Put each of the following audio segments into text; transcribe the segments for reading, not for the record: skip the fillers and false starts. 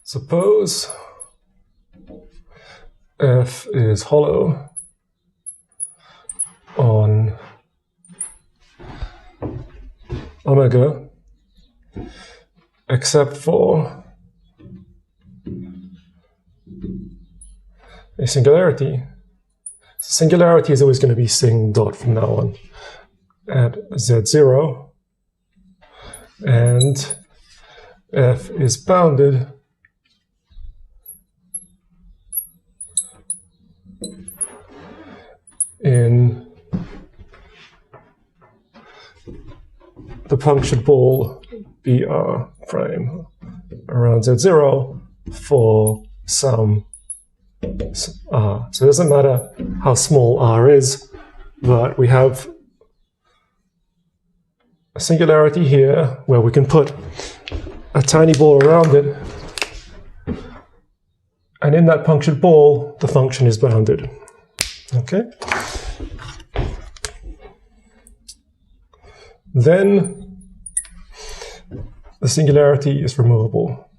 Suppose f is hollow on omega except for a singularity. Singularity is always going to be sing dot from now on at z0, and f is bounded in the punctured ball BR prime around z0 for some r. So it doesn't matter how small r is, but we have a singularity here where we can put a tiny ball around it, and in that punctured ball the function is bounded. Okay? Then the singularity is removable.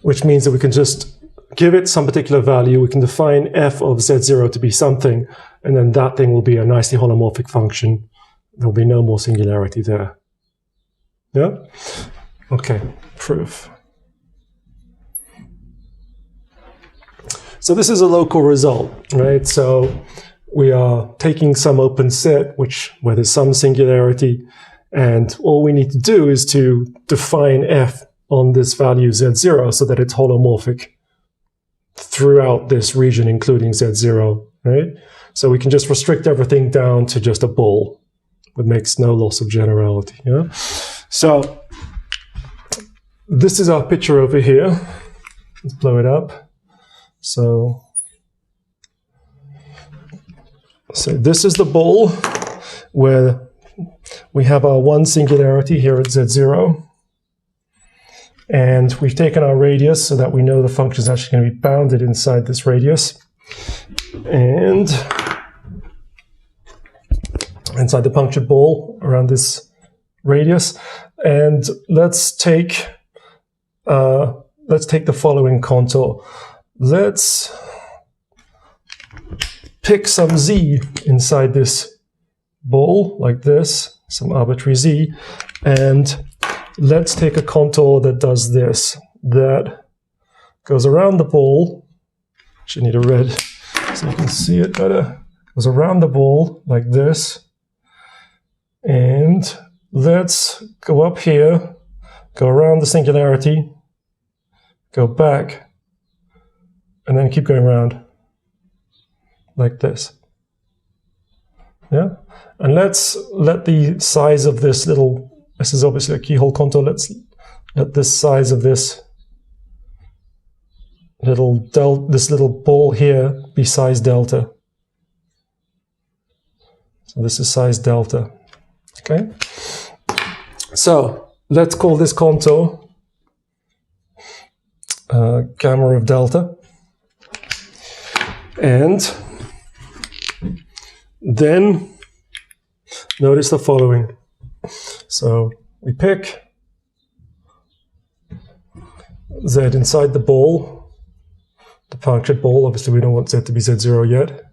Which means that we can just give it some particular value. We can define f of z0 to be something, and then that thing will be a nicely holomorphic function. There will be no more singularity there. Yeah? Okay, proof. So this is a local result, right? So we are taking some open set where there's some singularity, and all we need to do is to define f on this value z0 so that it's holomorphic throughout this region, including z0, right? So we can just restrict everything down to just a ball, which makes no loss of generality. Yeah? So this is our picture over here. Let's blow it up. So this is the ball where we have our one singularity here at z0. And we've taken our radius so that we know the function is actually going to be bounded inside this radius. And inside the punctured ball around this radius. And let's take the following contour. Let's pick some z inside this ball, like this, some arbitrary z, and let's take a contour that does this, that goes around the ball. Actually need a red so you can see it better. Goes around the ball like this. And let's go up here, go around the singularity, go back, and then keep going around like this. Yeah? And let's let the size of this this is obviously a keyhole contour. Let's let this size of this little ball here be size delta. So this is size delta. Okay. So let's call this contour gamma of delta, and then notice the following. So we pick z inside the ball, the punctured ball. Obviously we don't want z to be z0 yet.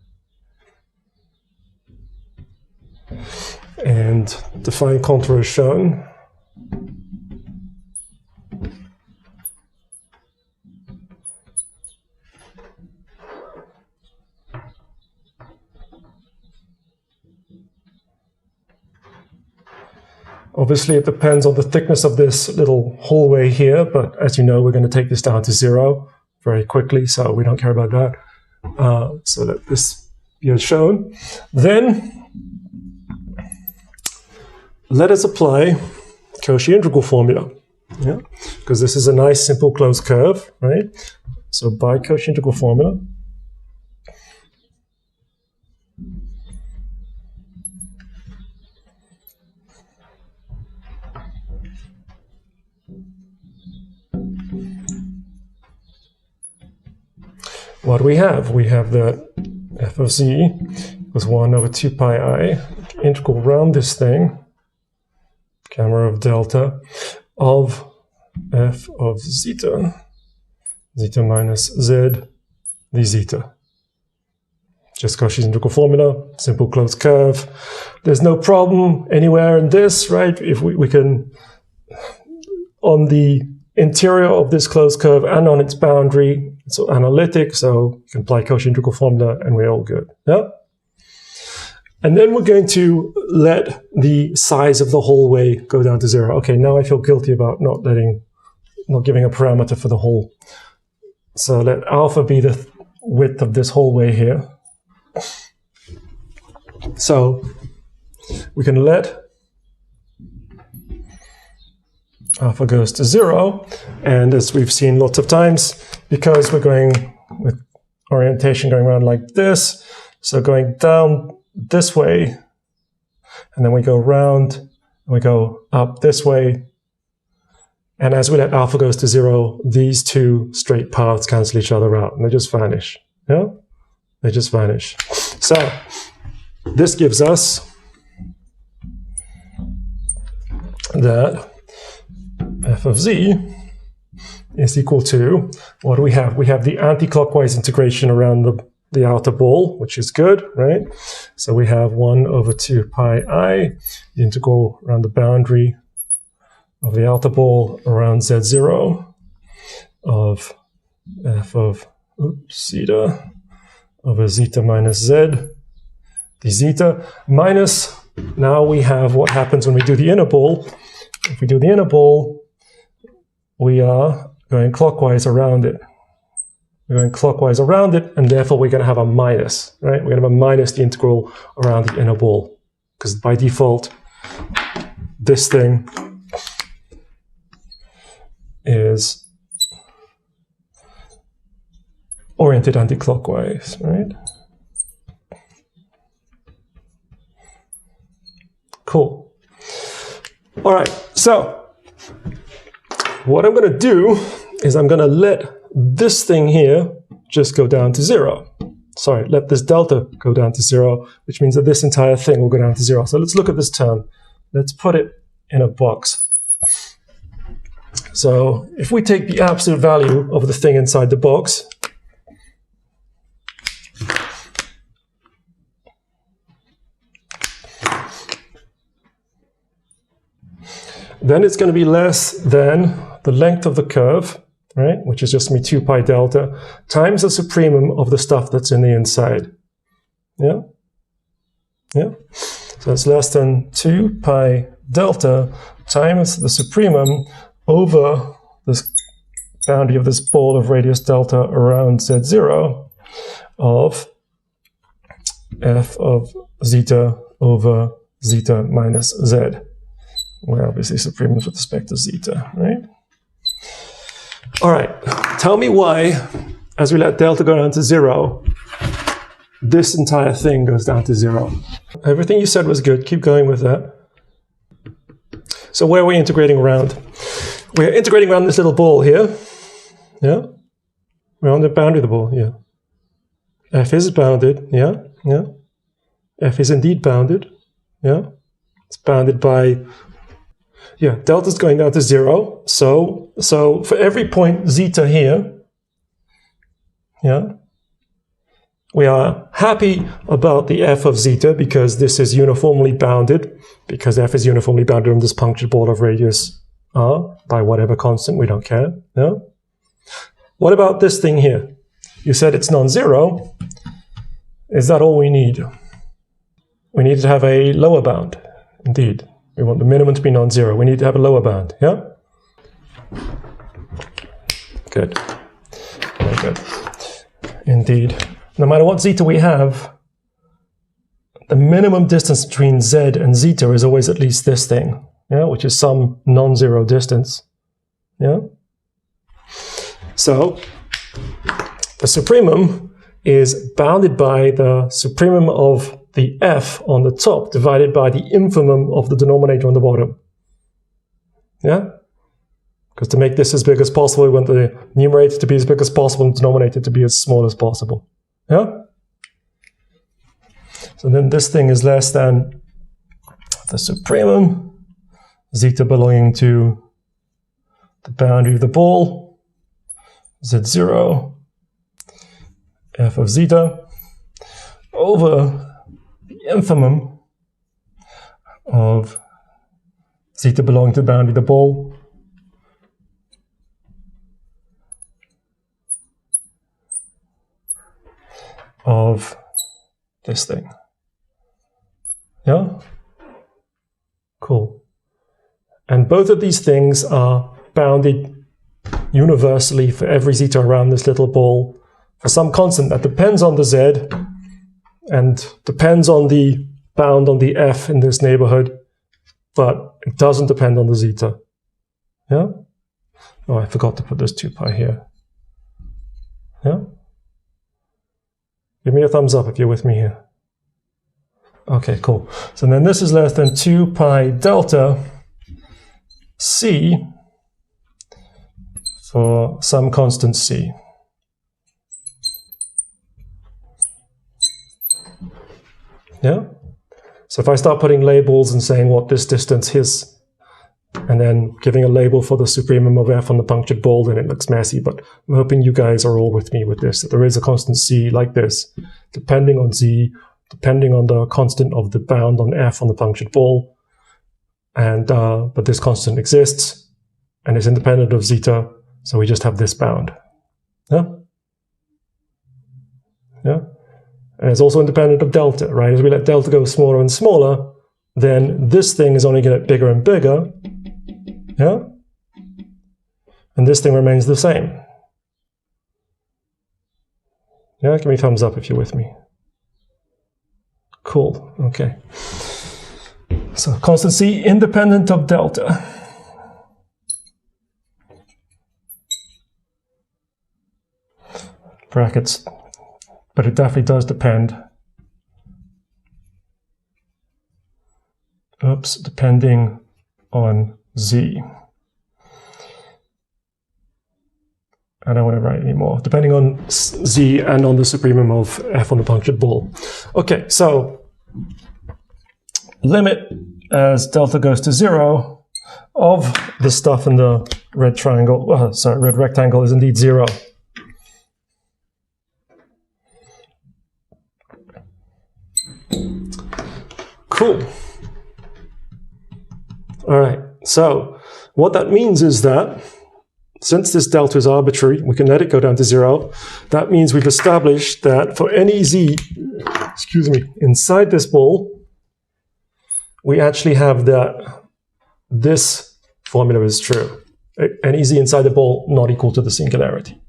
And define contour as shown. Obviously, it depends on the thickness of this little hallway here, but as you know, we're going to take this down to 0 very quickly, so we don't care about that. So let this be as shown. Then, let us apply Cauchy integral formula, yeah? Because this is a nice, simple, closed curve, right? So by Cauchy integral formula, what do we have? We have that f of z was 1 over 2 pi I integral around this thing, gamma of delta, of f of zeta, zeta minus z, d zeta. Just Cauchy's integral formula, simple closed curve. There's no problem anywhere in this, right? If we can, on the interior of this closed curve and on its boundary, it's analytic, so you can apply Cauchy integral formula and we're all good. Yeah? And then we're going to let the size of the hallway go down to 0. Okay, now I feel guilty about not giving a parameter for the hole. So let alpha be the width of this hallway here. So we can let alpha goes to 0, and as we've seen lots of times, because we're going with orientation going around like this, so going down this way, and then we go around, and we go up this way, and as we let alpha goes to 0, these two straight paths cancel each other out, and they just vanish. Yeah? They just vanish. So this gives us that f of z is equal to, what do we have? We have the anti-clockwise integration around the outer ball, which is good, right? So we have 1 over 2 pi I, the integral around the boundary of the outer ball around z0 of f of zeta over zeta minus z, d zeta, minus, now we have what happens when we do the inner ball. If we do the inner ball, we are going clockwise around it. We're going clockwise around it, and therefore we're going to have a minus, right? We're going to have a minus the integral around the inner ball, because by default, this thing is oriented anti-clockwise, right? Cool. All right, so what I'm going to do is I'm going to let this thing here just go down to 0. Sorry, let this delta go down to 0, which means that this entire thing will go down to 0. So let's look at this term. Let's put it in a box. So if we take the absolute value of the thing inside the box, then it's going to be less than the length of the curve, right, which is just going to be 2 pi delta, times the supremum of the stuff that's in the inside. Yeah? Yeah? So it's less than 2 pi delta times the supremum over this boundary of this ball of radius delta around z0 of f of zeta over zeta minus z, where obviously supremum is with respect to zeta, right? All right, tell me why, as we let delta go down to 0, this entire thing goes down to 0. Everything you said was good. Keep going with that. So where are we integrating around? We're integrating around this little ball here. Yeah? We're on the boundary of the ball, yeah. F is bounded, yeah, yeah. F is indeed bounded, yeah. It's bounded by, yeah, delta's going down to 0. So for every point zeta here, yeah, we are happy about the f of zeta because this is uniformly bounded, because f is uniformly bounded on this punctured ball of radius r by whatever constant, we don't care. Yeah? What about this thing here? You said it's non-zero. Is that all we need? We need to have a lower bound. Indeed. We want the minimum to be non-zero. We need to have a lower bound. Yeah? Good. Very good. Indeed. No matter what zeta we have, the minimum distance between z and zeta is always at least this thing, yeah, which is some non-zero distance. Yeah? So the supremum is bounded by the supremum of the f on the top divided by the infimum of the denominator on the bottom. Yeah? Because to make this as big as possible, we want the numerator to be as big as possible and the denominator to be as small as possible. Yeah? So then this thing is less than the supremum, zeta belonging to the boundary of the ball, z0, f of zeta, over the infimum of zeta belonging to the boundary of the ball, of this thing. Yeah? Cool. And both of these things are bounded universally for every zeta around this little ball for some constant that depends on the z and depends on the bound on the f in this neighborhood, but it doesn't depend on the zeta. Yeah? Oh, I forgot to put this 2 pi here. Yeah? Give me a thumbs up if you're with me here. Okay, cool. So then this is less than 2 pi delta c for some constant c. Yeah? So if I start putting labels and saying what this distance is, and then giving a label for the supremum of f on the punctured ball, then it looks messy, but I'm hoping you guys are all with me with this, that there is a constant c like this, depending on z, depending on the constant of the bound on f on the punctured ball, and but this constant exists, and it's independent of zeta, so we just have this bound. Yeah? Yeah? And it's also independent of delta, right? As we let delta go smaller and smaller, then this thing is only going to get bigger and bigger. Yeah? And this thing remains the same. Yeah, give me a thumbs up if you're with me. Cool, okay. So constant c independent of delta. Brackets, but it definitely does depend. Oops, depending on z. I don't want to write anymore. Depending on z and on the supremum of f on the punctured ball. Okay, so limit as delta goes to 0 of the stuff in the red triangle, red rectangle is indeed 0. Cool. All right, so what that means is that since this delta is arbitrary, we can let it go down to 0. That means we've established that for any z, inside this ball, we actually have that this formula is true. Any z inside the ball not equal to the singularity.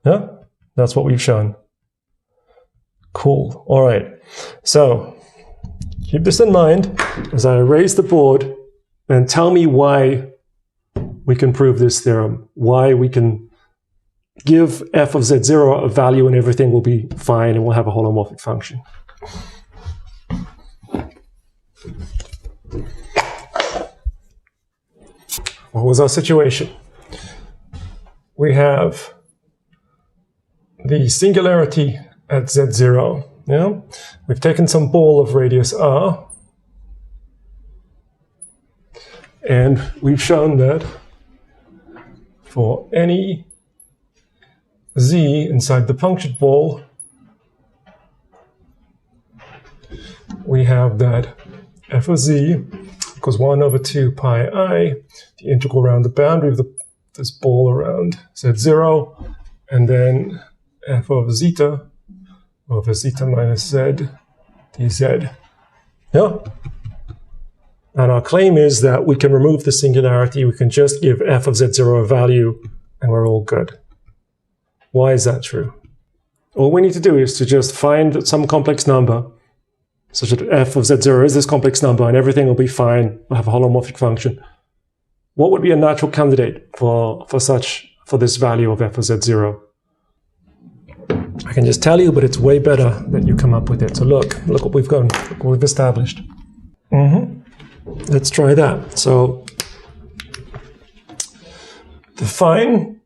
Yeah, that's what we've shown. Cool. All right. So keep this in mind as I erase the board and tell me why we can prove this theorem, why we can give f of z0 a value and everything will be fine and we'll have a holomorphic function. What was our situation? We have the singularity at z0. Yeah? We've taken some ball of radius r, and we've shown that for any z inside the punctured ball, we have that f of z equals 1 over 2 pi I, the integral around the boundary of this ball around z0, and then f of zeta over zeta minus z dz. Yeah? And our claim is that we can remove the singularity, we can just give f of z0 a value, and we're all good. Why is that true? All we need to do is to just find some complex number, such that f of z0 is this complex number, and everything will be fine, we'll have a holomorphic function. What would be a natural candidate for this value of f of z0? I can just tell you, but it's way better that you come up with it. So look what we've done, look what we've established. Let's try that. So define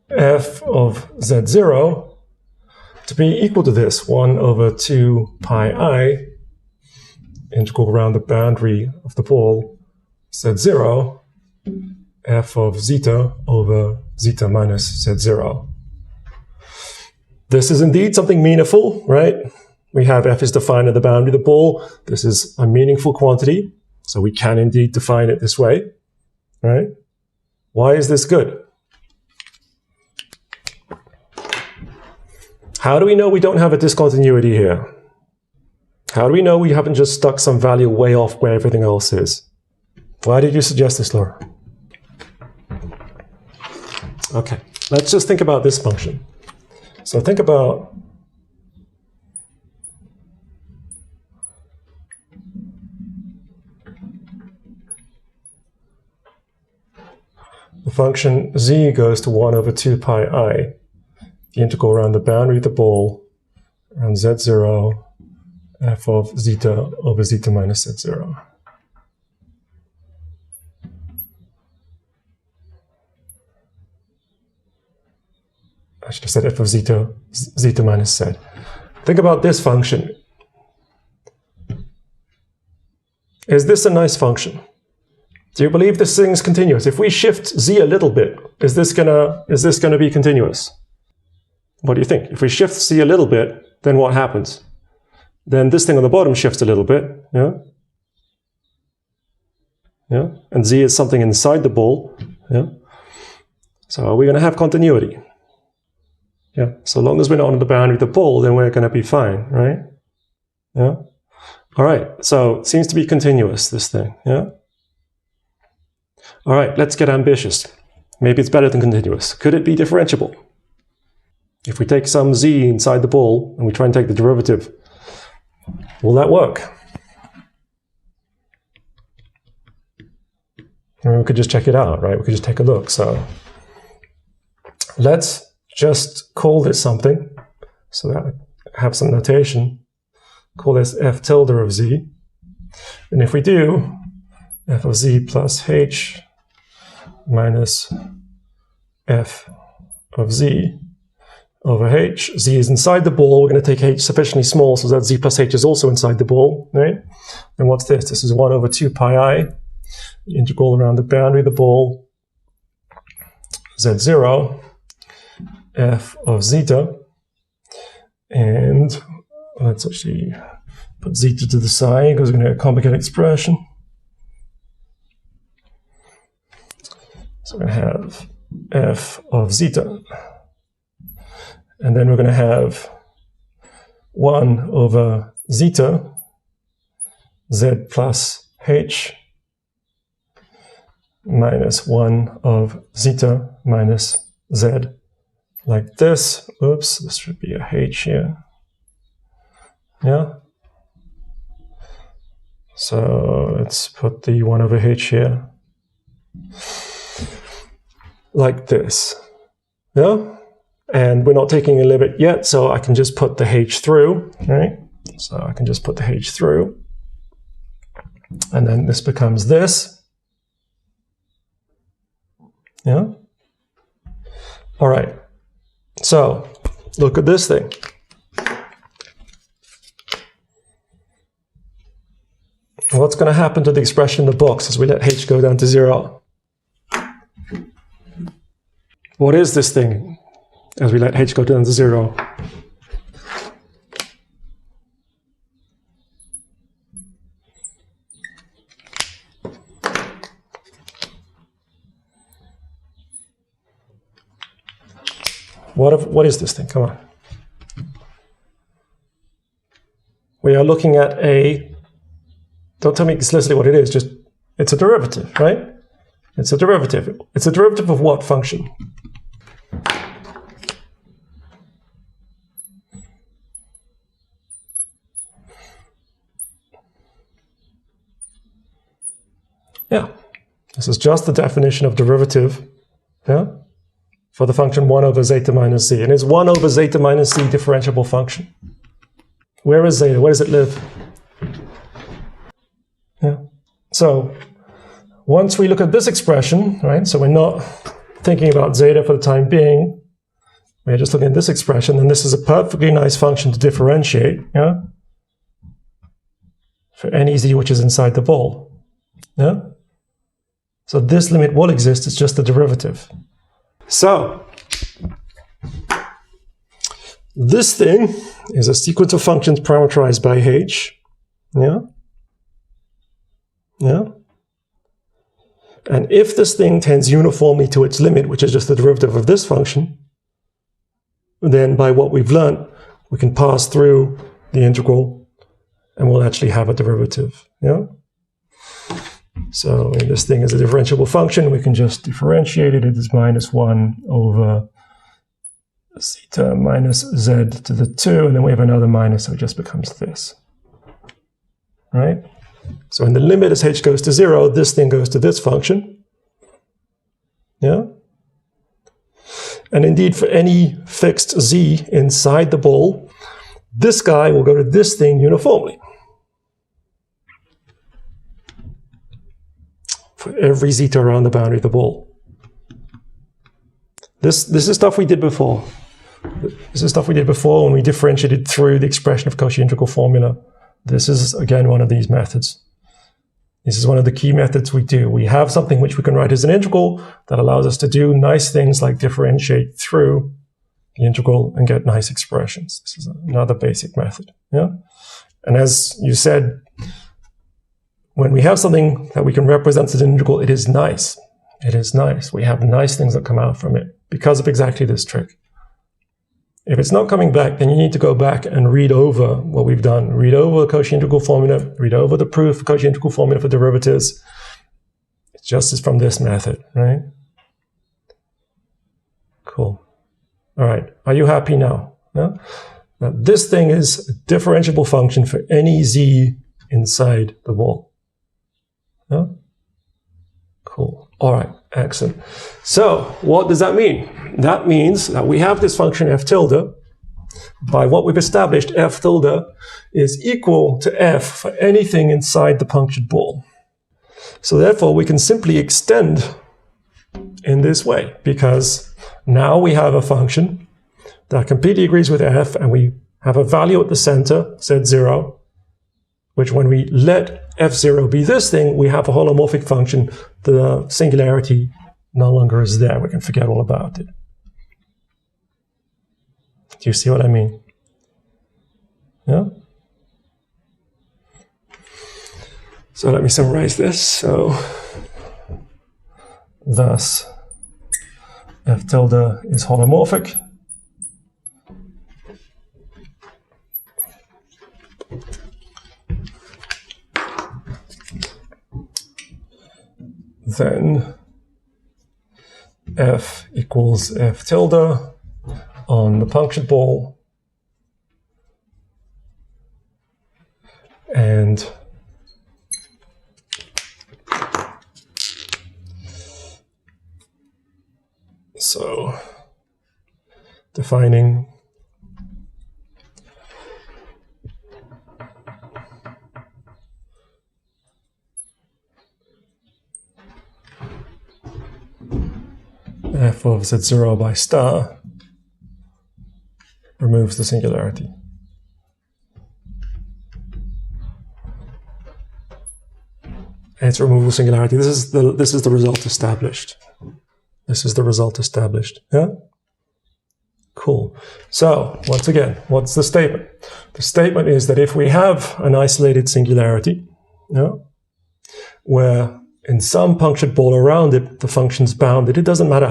f of z0 to be equal to this, 1 over 2 pi I, integral around the boundary of the ball, z0, f of zeta over zeta minus z0. This is indeed something meaningful, right? We have f is defined at the boundary of the ball. This is a meaningful quantity, so we can indeed define it this way, right? Why is this good? How do we know we don't have a discontinuity here? How do we know we haven't just stuck some value way off where everything else is? Why did you suggest this, Laura? Okay, let's just think about this function. So think about the function z goes to 1 over 2 pi I, the integral around the boundary of the ball, around z0, f of zeta over zeta minus z0. I should have said f of zeta minus z. Think about this function. Is this a nice function? Do you believe this thing is continuous? If we shift z a little bit, is this gonna be continuous? What do you think? If we shift z a little bit, then what happens? Then this thing on the bottom shifts a little bit, yeah? Yeah? And z is something inside the ball, yeah? So we're gonna have continuity. Yeah, so long as we're not on the boundary of the ball, then we're going to be fine, right? Yeah. All right, so it seems to be continuous, this thing, yeah? All right, let's get ambitious. Maybe it's better than continuous. Could it be differentiable? If we take some z inside the ball and we try and take the derivative, will that work? And we could just check it out, right? We could just take a look. So let's just call this something, so that I have some notation. Call this f tilde of z. And if we do, f of z plus h minus f of z over h. Z is inside the ball. We're going to take h sufficiently small so that z plus h is also inside the ball, right? And what's this? This is 1 over 2 pi I, the integral around the boundary of the ball, z0, f of zeta, and let's actually put zeta to the side because we're going to get a complicated expression. So we're going to have f of zeta, and then we're going to have 1 over zeta z plus h minus 1 of zeta minus z, like this. Oops, this should be a h here. Yeah. So let's put the 1 over h here. Like this. Yeah. And we're not taking a limit yet, so I can just put the h through, right? So I can just put the h through. And then this becomes this. Yeah. All right. So look at this thing. What's going to happen to the expression in the box as we let h go down to 0? What is this thing as we let h go down to 0? What is this thing? Come on. We are looking at a, don't tell me explicitly what it is, just, it's a derivative, right? It's a derivative. It's a derivative of what function? Yeah, this is just the definition of derivative, yeah, for the function 1 over zeta minus z. And is 1 over zeta minus z differentiable function? Where is zeta? Where does it live? Yeah. So once we look at this expression, right, so we're not thinking about zeta for the time being, we're just looking at this expression, and this is a perfectly nice function to differentiate, yeah, for any z which is inside the ball. Yeah? So this limit will exist, it's just the derivative. So this thing is a sequence of functions parameterized by h. Yeah? Yeah? And if this thing tends uniformly to its limit, which is just the derivative of this function, then by what we've learned, we can pass through the integral and we'll actually have a derivative. Yeah? So this thing is a differentiable function. We can just differentiate it. It is minus 1 over zeta minus z to the 2. And then we have another minus, so it just becomes this. Right? So in the limit as h goes to 0, this thing goes to this function. Yeah? And indeed, for any fixed z inside the ball, this guy will go to this thing uniformly. For every zeta around the boundary of the ball. This is stuff we did before. This is stuff we did before when we differentiated through the expression of Cauchy integral formula. This is, again, one of these methods. This is one of the key methods we do. We have something which we can write as an integral that allows us to do nice things like differentiate through the integral and get nice expressions. This is another basic method. Yeah? And as you said, when we have something that we can represent as an integral, it is nice. It is nice. We have nice things that come out from it because of exactly this trick. If it's not coming back, then you need to go back and read over what we've done. Read over the Cauchy integral formula, read over the proof of Cauchy integral formula for derivatives. It's just as from this method, right? Cool. All right, are you happy now? Yeah? Now this thing is a differentiable function for any z inside the ball. Yeah? Cool. All right, excellent. So what does that mean? That means that we have this function f tilde. By what we've established, f tilde is equal to f for anything inside the punctured ball. So therefore, we can simply extend in this way, because now we have a function that completely agrees with f, and we have a value at the center, z0, which when we let f0 be this thing, we have a holomorphic function. The singularity no longer is there. We can forget all about it. Do you see what I mean? Yeah? So let me summarize this. So thus, f tilde is holomorphic. Then f equals f tilde on the punctured ball, and so defining f of z0 by star removes the singularity. And it's a removable singularity. This is the result established. This is the result established. Yeah? Cool. So once again, what's the statement? The statement is that if we have an isolated singularity, yeah, where in some punctured ball around it, the function's bounded. It doesn't matter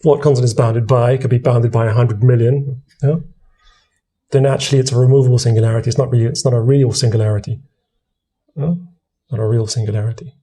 what constant is bounded by. It could be bounded by 100 million. Yeah? Then actually it's a removable singularity. It's not a real singularity. Yeah? Not a real singularity.